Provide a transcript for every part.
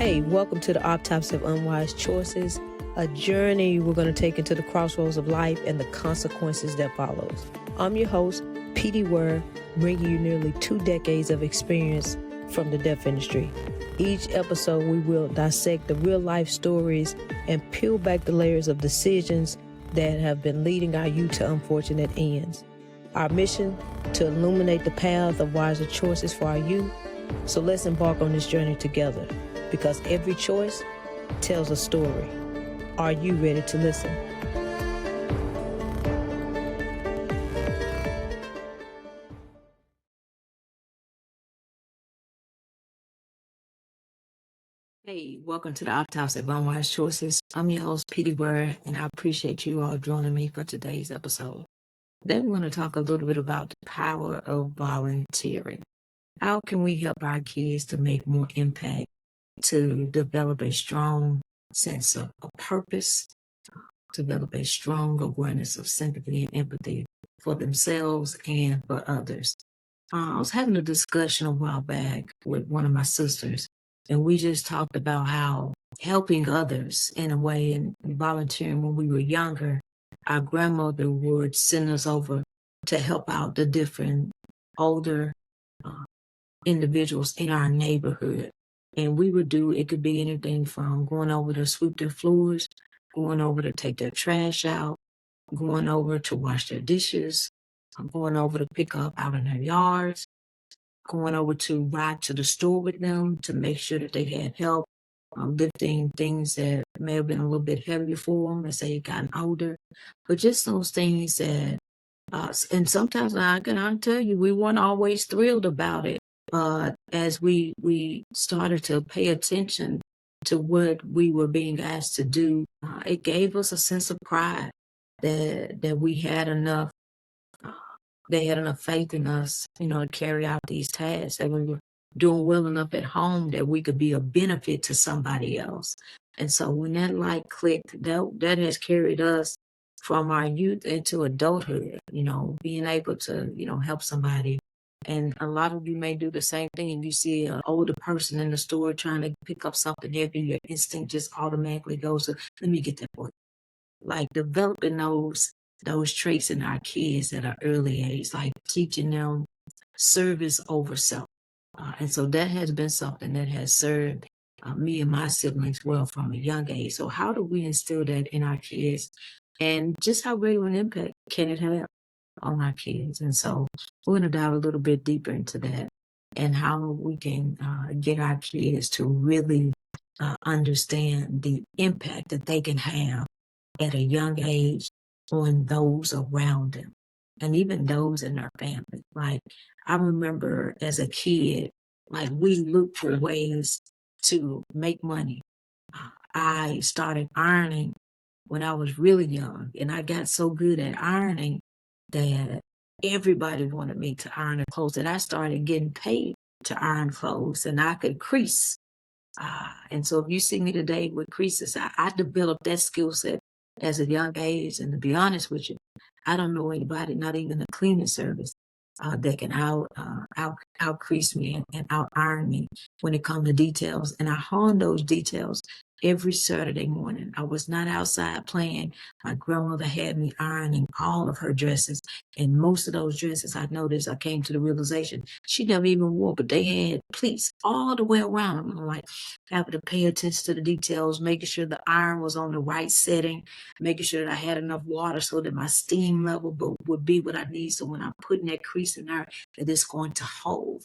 Hey, welcome to the Autopsy of Unwise Choices, a journey we're going to take into the crossroads of life and the consequences that follows. I'm your host, P.D. Ware, bringing you nearly 2 decades of experience from the deaf industry. Each episode, we will dissect the real-life stories and peel back the layers of decisions that have been leading our youth to unfortunate ends. Our mission, to illuminate the path of wiser choices for our youth. So let's embark on this journey together, because every choice tells a story. Are you ready to listen? Hey, welcome to the Autopsy of Unwise Choices. I'm your host, P.D. Ware, and I appreciate you all joining me for today's episode. Then we're going to talk a little bit about the power of volunteering. How can we help our kids to make more impact, to develop a strong sense of purpose, develop a strong awareness of sympathy and empathy for themselves and for others? I was having a discussion a while back with one of my sisters, and we just talked about how helping others in a way and volunteering when we were younger, our grandmother would send us over to help out the different older uh, individuals in our neighborhood. And we would do, it could be anything from going over to sweep their floors, going over to take their trash out, going over to wash their dishes, going over to pick up out in their yards, going over to ride to the store with them to make sure that they had help lifting things that may have been a little bit heavier for them as they gotten older. But just those things that, and sometimes I can tell you, we weren't always thrilled about it. But as we started to pay attention to what we were being asked to do, it gave us a sense of pride that we had enough they had enough faith in us, to carry out these tasks, that we were doing well enough at home that we could be a benefit to somebody else. And so when that light clicked, that has carried us from our youth into adulthood, being able to, help somebody. And a lot of you may do the same thing, and you see an older person in the store trying to pick up something heavy, your instinct just automatically goes to, let me get that for you. Like developing those traits in our kids at an early age, like teaching them service over self. And so that has been something that has served me and my siblings well from a young age. So how do we instill that in our kids, and just how great of an impact can it have on our kids? And so we're going to dive a little bit deeper into that and how we can get our kids to really understand the impact that they can have at a young age on those around them and even those in their family. Like, I remember as a kid, like we looked for ways to make money. I started ironing when I was really young, and I got so good at ironing that everybody wanted me to iron their clothes, and I started getting paid to iron clothes, and I could crease. And so if you see me today with creases, I developed that skill set as a young age. And to be honest with you, I don't know anybody, not even the cleaning service, that can out crease me and out iron me when it comes to details. And I honed those details every Saturday morning. I was not outside playing. My grandmother had me ironing all of her dresses. And most of those dresses, I noticed, I came to the realization she never even wore, but they had pleats all the way around them. I'm like, having to pay attention to the details, making sure the iron was on the right setting, making sure that I had enough water so that my steam level would be what I need. So when I'm putting that crease in there, that it's going to hold.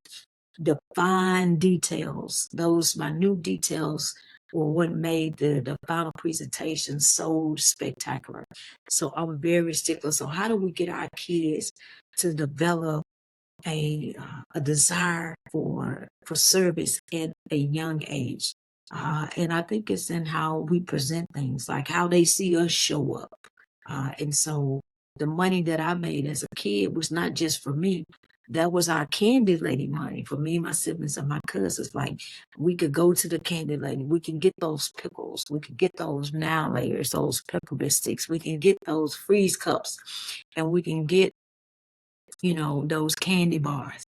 The fine details, those minute details, were what made the final presentation so spectacular. So I'm very stickler. So how do we get our kids to develop a desire for service at a young age? And I think it's in how we present things, like how they see us show up. And so the money that I made as a kid was not just for me. That was our candy lady money for me, my siblings, and my cousins. Like, we could go to the candy lady. We can get those pickles. We could get those now layers, those peppermint sticks. We can get those freeze cups, and we can get, those candy bars.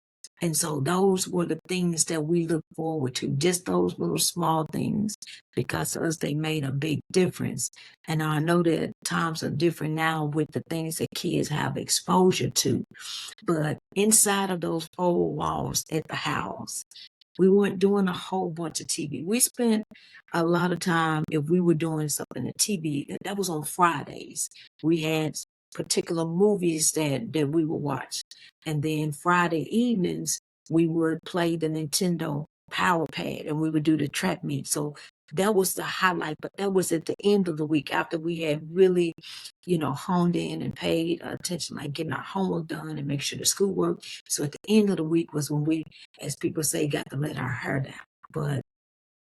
And so those were the things that we look forward to, just those little small things, because to us they made a big difference. And I know that times are different now with the things that kids have exposure to. But inside of those four walls at the house, we weren't doing a whole bunch of TV. We spent a lot of time, if we were doing something at TV, that was on Fridays. We had particular movies that we would watch. And then Friday evenings, we would play the Nintendo Power Pad and we would do the track meet. So that was the highlight, but that was at the end of the week after we had really, honed in and paid attention, like getting our homework done and make sure the schoolwork. So at the end of the week was when we, as people say, got to let our hair down. But,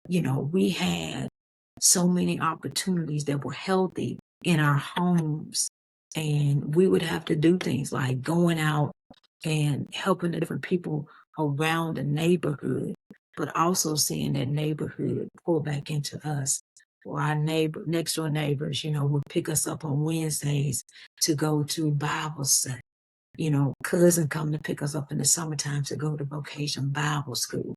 we had so many opportunities that were healthy in our homes. And we would have to do things like going out and helping the different people around the neighborhood, but also seeing that neighborhood pull back into us. Or our next door neighbors, would pick us up on Wednesdays to go to Bible study. Cousin come to pick us up in the summertime to go to vocation Bible school.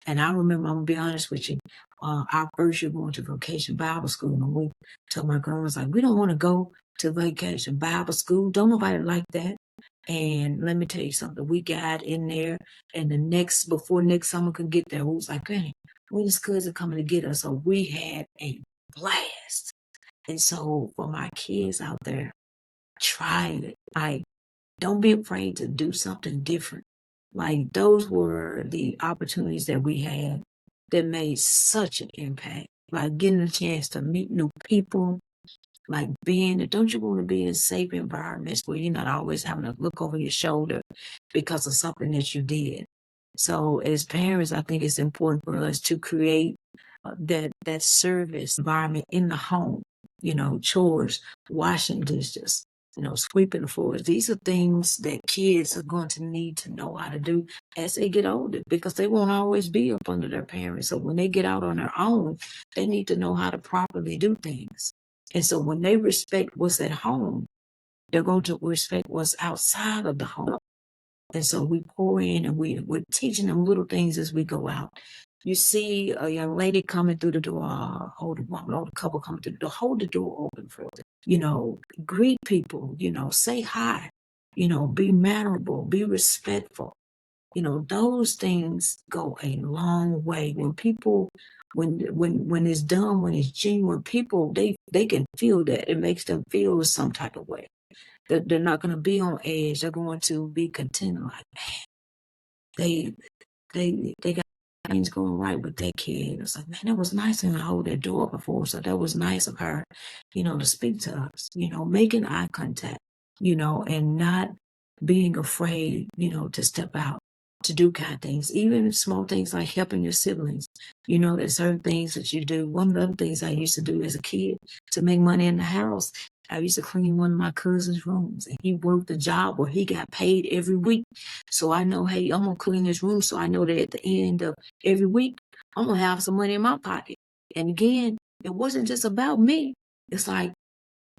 And I remember, I'm gonna be honest with you, our first year going to vocation Bible school, and we told my grandma, like, we don't want to go to vacation Bible school. Don't nobody like that. And let me tell you something, we got in there, and before next summer could get there, we was like, hey, when is cousin coming to get us? So we had a blast. And so for my kids out there, try it. Like, don't be afraid to do something different. Like, those were the opportunities that we had that made such an impact. Like getting a chance to meet new people, like don't you want to be in safe environments where you're not always having to look over your shoulder because of something that you did? So as parents, I think it's important for us to create that service environment in the home, chores, washing dishes, sweeping the floors. These are things that kids are going to need to know how to do as they get older, because they won't always be up under their parents. So when they get out on their own, they need to know how to properly do things. And so when they respect what's at home, they're going to respect what's outside of the home. And so we pour in and we're teaching them little things as we go out. You see a young lady coming through the door, older woman, older couple coming through the door, hold the door open for them. Greet people, say hi, be mannerable, be respectful. Those things go a long way. When people, when it's done, when it's genuine, people, they can feel that. It makes them feel some type of way. They're not going to be on edge. They're going to be content. Like, man, they got things going right with that kid. It's like, man, it was nice of her to hold that door before. So that was nice of her, to speak to us, making eye contact, and not being afraid, to step out, to do kind of things, even small things like helping your siblings. There's certain things that you do. One of the other things I used to do as a kid to make money in the house, I used to clean one of my cousin's rooms, and he worked a job where he got paid every week. So I know, hey, I'm going to clean this room, so I know that at the end of every week, I'm going to have some money in my pocket. And again, it wasn't just about me. It's like,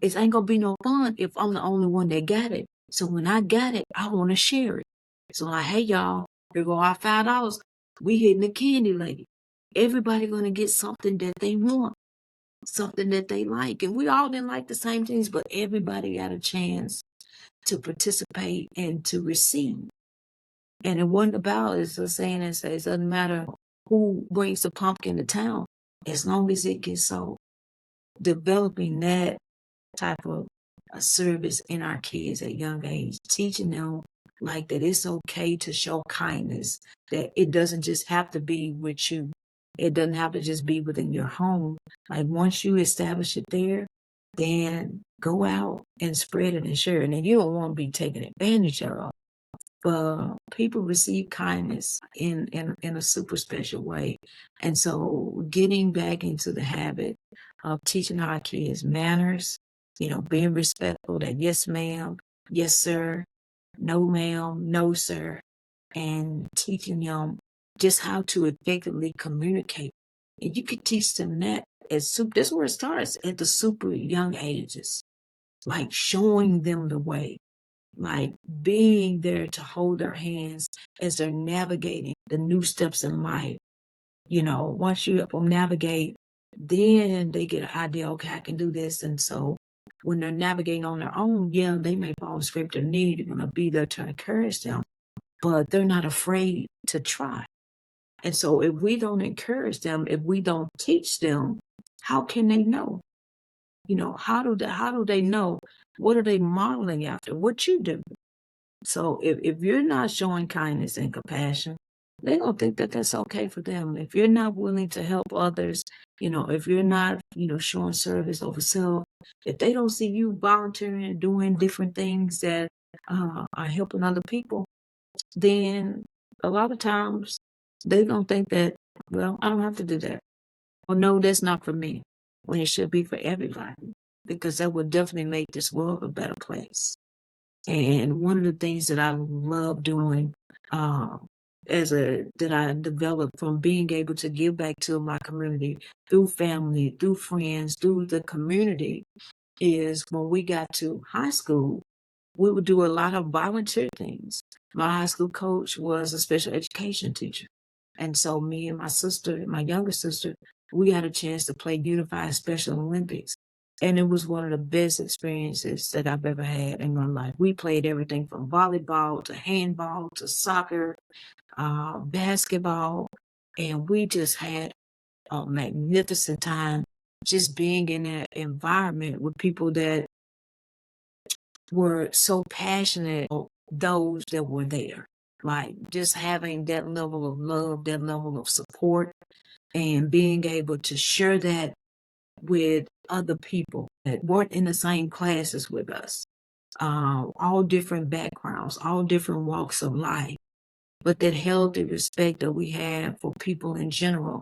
it ain't going to be no fun if I'm the only one that got it. So when I got it, I want to share it. So like, hey, y'all, here go our $5. We hitting the candy lady. Everybody going to get something that they want, something that they like. And we all didn't like the same things, but everybody got a chance to participate and to receive. And it wasn't about, it's a saying that says, it doesn't matter who brings the pumpkin to town, as long as it gets sold. Developing that type of a service in our kids at young age, teaching them like that it's okay to show kindness, that it doesn't just have to be with you. It doesn't have to just be within your home. Like once you establish it there, then go out and spread it and share it. And you don't want to be taken advantage of. But people receive kindness in a super special way. And so getting back into the habit of teaching our kids manners, being respectful, that yes, ma'am, yes, sir, no, ma'am, no, sir, and teaching them just how to effectively communicate. And you could teach them that that's where it starts, at the super young ages, like showing them the way. like being there to hold their hands as they're navigating the new steps in life. Once you help them navigate, then they get an idea, okay, I can do this. And so when they're navigating on their own, yeah, they may fall and scrape their knee. You're going to be there to encourage them, but they're not afraid to try. And so if we don't encourage them, if we don't teach them, how can they know? How do they know? What are they modeling after? What you do? So if you're not showing kindness and compassion, they don't think that that's okay for them. If you're not willing to help others, if you're not, showing service over self, if they don't see you volunteering and doing different things that are helping other people, then a lot of times they don't think that, well, I don't have to do that. Or no, that's not for me. When it should be for everybody. Because that would definitely make this world a better place. And one of the things that I love doing that I developed from being able to give back to my community through family, through friends, through the community is when we got to high school, we would do a lot of volunteer things. My high school coach was a special education teacher. And so me and my sister, my younger sister, we had a chance to play Unified Special Olympics. And it was one of the best experiences that I've ever had in my life. We played everything from volleyball to handball to soccer, basketball, and we just had a magnificent time just being in that environment with people that were so passionate about those that were there. Like just having that level of love, that level of support, and being able to share that with other people that weren't in the same classes with us, all different backgrounds, all different walks of life, but that healthy respect that we have for people in general,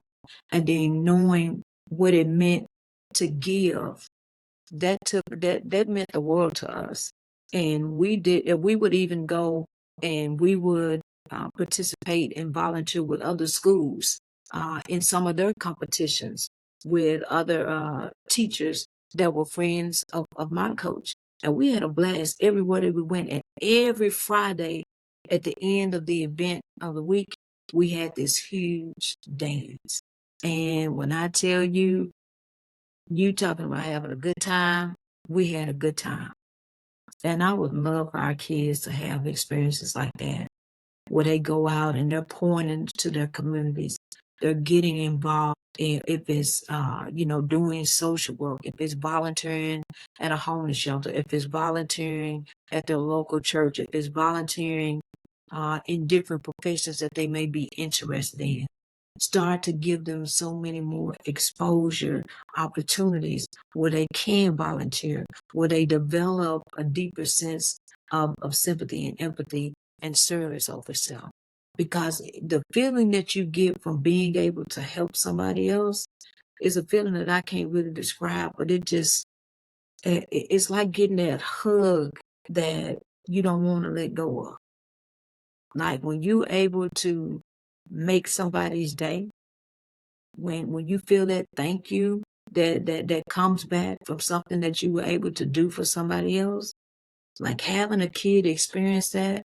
and then knowing what it meant to give, that meant the world to us. And we would even go and we would participate and volunteer with other schools in some of their competitions with other teachers that were friends of my coach. And we had a blast everywhere that we went. And every Friday at the end of the event of the week, we had this huge dance. And when I tell you, you talking about having a good time, we had a good time. And I would love for our kids to have experiences like that, where they go out and they're pouring into their communities. They're getting involved if it's, doing social work, if it's volunteering at a homeless shelter, if it's volunteering at their local church, if it's volunteering in different professions that they may be interested in. Start to give them so many more exposure opportunities where they can volunteer, where they develop a deeper sense of sympathy and empathy and service over self. Because the feeling that you get from being able to help somebody else is a feeling that I can't really describe, but it's like getting that hug that you don't want to let go of. Like when you're able to make somebody's day, when you feel that thank you that comes back from something that you were able to do for somebody else, like having a kid experience that,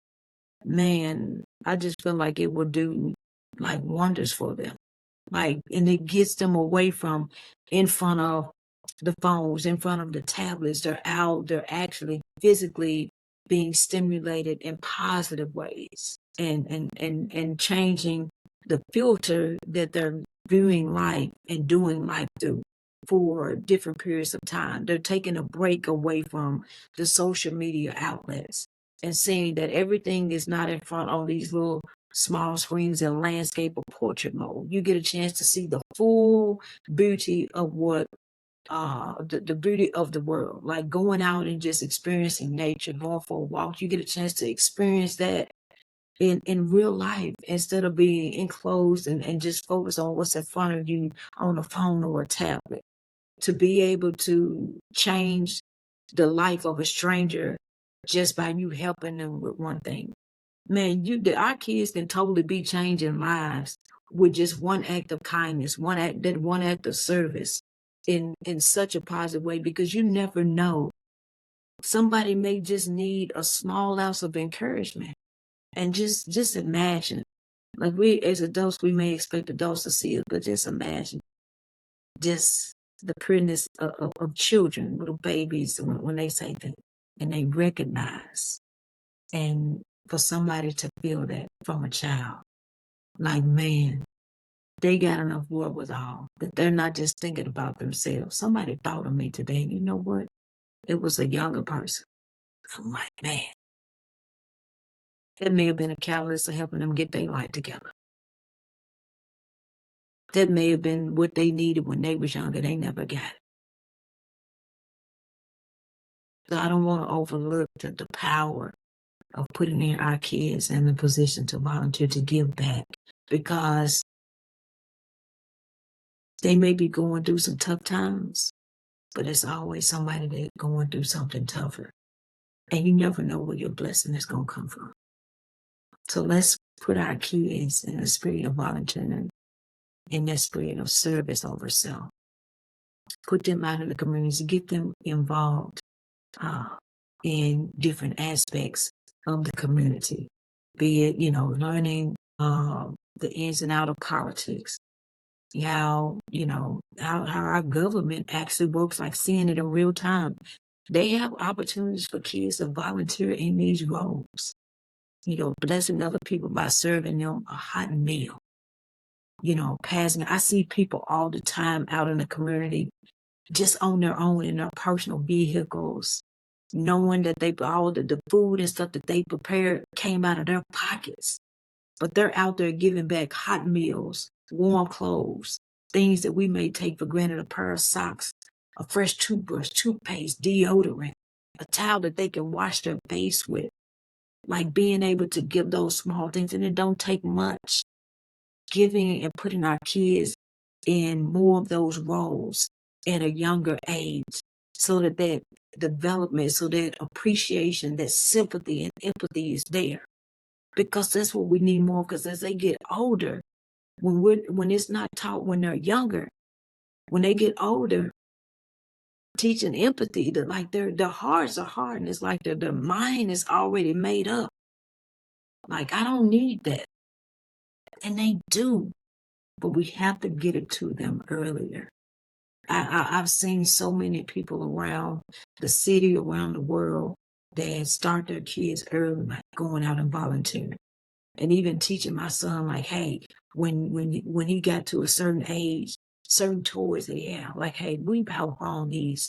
man, I just feel like it will do like wonders for them. Like, and it gets them away from in front of the phones, in front of the tablets. They're out, they're actually physically being stimulated in positive ways and changing the filter that they're viewing life and doing life through for different periods of time. They're taking a break away from the social media outlets and seeing that everything is not in front of these little small screens in landscape or portrait mode. You get a chance to see the full beauty of what the beauty of the world, like going out and just experiencing nature, going for a walk. You get a chance to experience that in real life instead of being enclosed and just focus on what's in front of you on a phone or a tablet. To be able to change the life of a stranger just by you helping them with one thing. Man, our kids can totally be changing lives with just one act of kindness, one act of service in such a positive way, because you never know Somebody may just need a small ounce of encouragement. And just imagine, like we as adults, we may expect adults to see it, but just imagine just the prettiness of children, little babies, when they say that and they recognize. And for somebody to feel that from a child, like, man, they got enough wherewithal that they're not just thinking about themselves. Somebody thought of me today. You know what? It was a younger person. I'm like, man, that may have been a catalyst of helping them get their life together. That may have been what they needed when they was younger. They never got it. So I don't want to overlook the power of putting in our kids in the position to volunteer to give back, because they may be going through some tough times, but it's always somebody that's going through something tougher. And you never know where your blessing is going to come from. So let's put our kids in the spirit of volunteering, in that spirit of service over self. Put them out in the communities, get them involved in different aspects of the community, be it, learning the ins and outs of politics, how our government actually works, like seeing it in real time. They have opportunities for kids to volunteer in these roles, blessing other people by serving them a hot meal, passing. I see people all the time out in the community just on their own in their personal vehicles, knowing that all the food and stuff that they prepared came out of their pockets. But they're out there giving back hot meals, warm clothes, things that we may take for granted, a pair of socks, a fresh toothbrush, toothpaste, deodorant, a towel that they can wash their face with. Like being able to give those small things, and it don't take much. Giving and putting our kids in more of those roles at a younger age, so that development, so that appreciation, that sympathy and empathy is there. Because that's what we need more, because as they get older, when it's not taught when they're younger, when they get older, teaching empathy, that like their hearts are hard, and it's like their mind is already made up. Like, I don't need that. And they do, but we have to get it to them earlier. I've seen so many people around the city, around the world, that start their kids early, like going out and volunteering. And even teaching my son, like, hey, when he got to a certain age, certain toys that he had, like, hey, we outgrown these.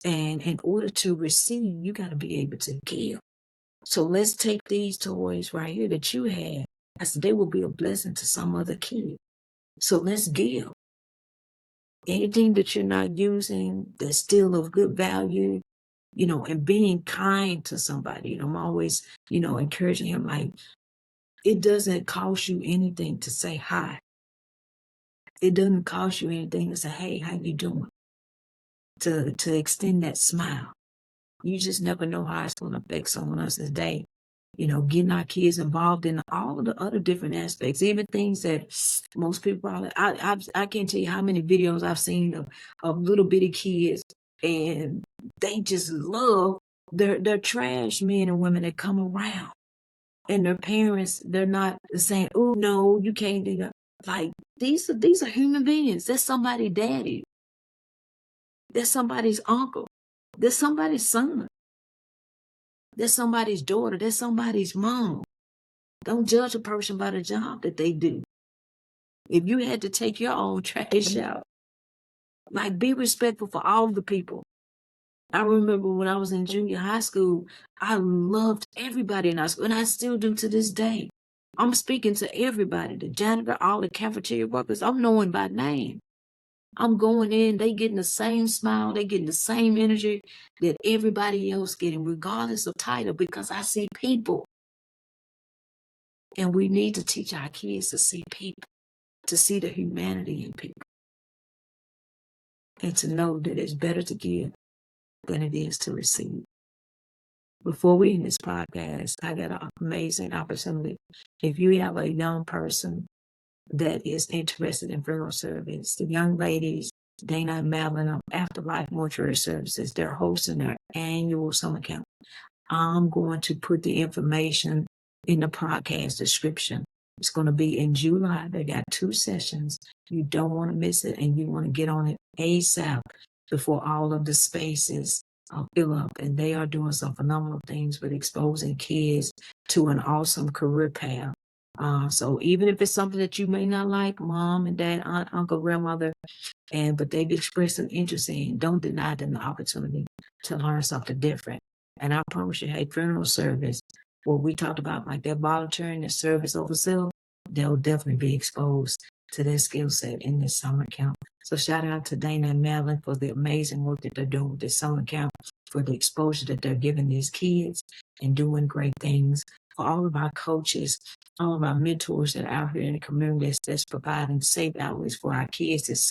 And in order to receive, you got to be able to give. So let's take these toys right here that you had. I said, they will be a blessing to some other kid. So let's give. Anything that you're not using that's still of good value, and being kind to somebody. I'm always, encouraging him, like, it doesn't cost you anything to say hi. It doesn't cost you anything to say, hey, how you doing? To extend that smile. You just never know how it's going to affect someone else's day. Getting our kids involved in all of the other different aspects, even things that most people probably, I can't tell you how many videos I've seen of little bitty kids, and they just love their trash men and women that come around. And their parents, they're not saying, oh, no, you can't do that. Like, these are human beings. That's somebody's daddy. That's somebody's uncle. That's somebody's son. That's somebody's daughter. That's somebody's mom. Don't judge a person by the job that they do. If you had to take your own trash out, like, be respectful for all the people. I remember when I was in junior high school, I loved everybody in our school, and I still do to this day. I'm speaking to everybody, the janitor, all the cafeteria workers. I'm knowing by name. I'm going in, they getting the same smile, they getting the same energy that everybody else getting, regardless of title, because I see people. And we need to teach our kids to see people, to see the humanity in people, and to know that it's better to give than it is to receive. Before we end this podcast, I got an amazing opportunity. If you have a young person that is interested in funeral service, the young ladies, Dana and Madeline of Afterlife Mortuary Services. They're hosting their annual summer camp. I'm going to put the information in the podcast description. It's going to be in July. They got 2 sessions. You don't want to miss it, and you want to get on it ASAP before all of the spaces fill up. And they are doing some phenomenal things with exposing kids to an awesome career path. So even if it's something that you may not like, mom and dad, aunt, uncle, grandmother, but they've expressed an interest in, don't deny them the opportunity to learn something different. And I promise you, hey, funeral service, what we talked about, like that volunteering, the service over self, they'll definitely be exposed to their skill set in this summer camp. So shout out to Dana and Madeline for the amazing work that they're doing with this summer camp, for the exposure that they're giving these kids and doing great things. For all of our coaches, all of our mentors that are out here in the community that's providing safe outlets for our kids this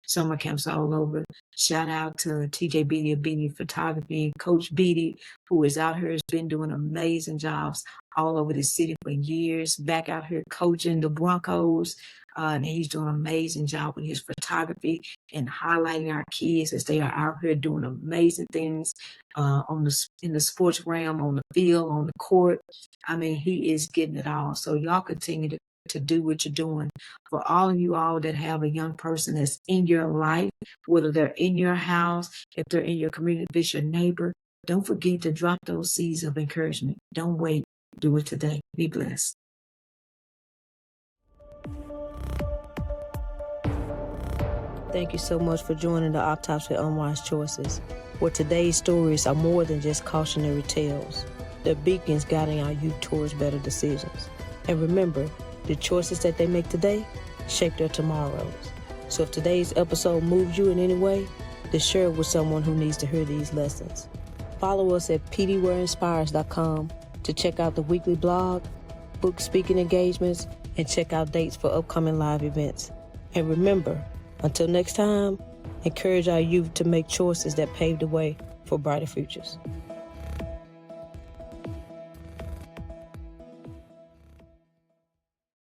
summer camps all over. Shout out to TJ Beatty of Beatty Photography, Coach Beatty, who is out here, has been doing amazing jobs all over the city for years, back out here coaching the Broncos. And he's doing an amazing job with his photography and highlighting our kids as they are out here doing amazing things in the sports realm, on the field, on the court. I mean, he is getting it all. So y'all continue to do what you're doing. For all of you all that have a young person that's in your life, whether they're in your house, if they're in your community, if it's your neighbor, don't forget to drop those seeds of encouragement. Don't wait. Do it today. Be blessed. Thank you so much for joining the Autopsy Unwise Choices, where today's stories are more than just cautionary tales. They're beacons guiding our youth towards better decisions. And remember, the choices that they make today shape their tomorrows. So if today's episode moved you in any way, then share it with someone who needs to hear these lessons. Follow us at pdwareinspires.com to check out the weekly blog, book speaking engagements, and check out dates for upcoming live events. And remember, until next time, encourage our youth to make choices that pave the way for brighter futures.